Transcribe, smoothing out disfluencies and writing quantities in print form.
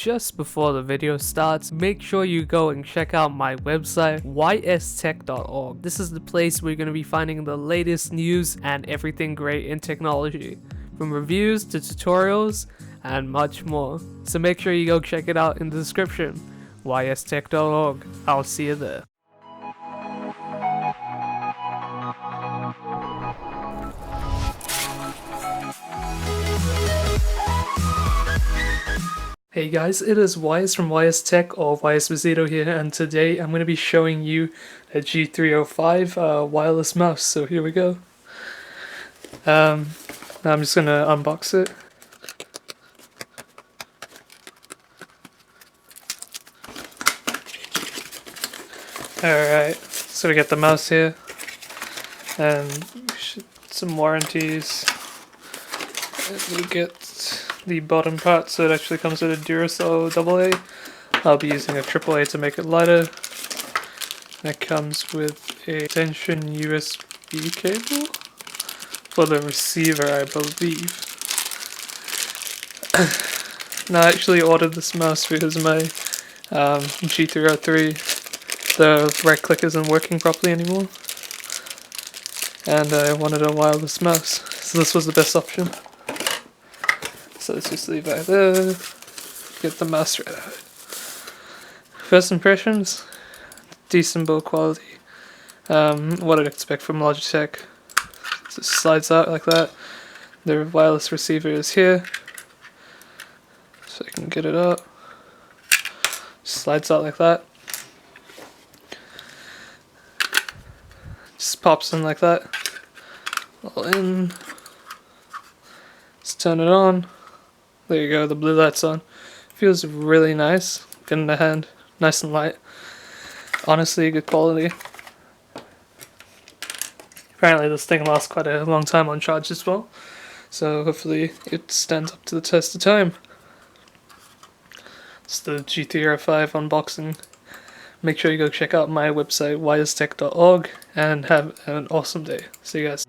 just before the video starts, make sure you go and check out my website, ystech.org. This is the place where you're going to be finding the latest news and everything great in technology, from reviews to tutorials and much more. So make sure you go check it out in the description, ystech.org. I'll see you there. Hey guys, it is Wise from Tech or Beezito here, and today I'm going to be showing you a G305 wireless mouse. So here we go. Now I'm just going to unbox it. Alright, so we got the mouse here, and some warranties. And we get the bottom part, so it actually comes with a Duracell AA. I'll be using a AAA to make it lighter. That comes with a extension USB cable for the receiver, I believe. Now I actually ordered this mouse because my G303, the right click isn't working properly anymore, and I wanted a wireless mouse, so this was the best option. So let's just leave that there, get the mouse right out. First impressions, decent build quality. What I'd expect from Logitech. It just slides out like that. The wireless receiver is here, so I can get it up. Slides out like that. Just pops in like that. All in. Let's turn it on. There you go, the blue light's on. Feels really nice. Get in the hand, nice and light. Honestly, good quality. Apparently this thing lasts quite a long time on charge as well, so hopefully it stands up to the test of time. It's the G305 unboxing. Make sure you go check out my website, ystech.org, and have an awesome day. See you guys.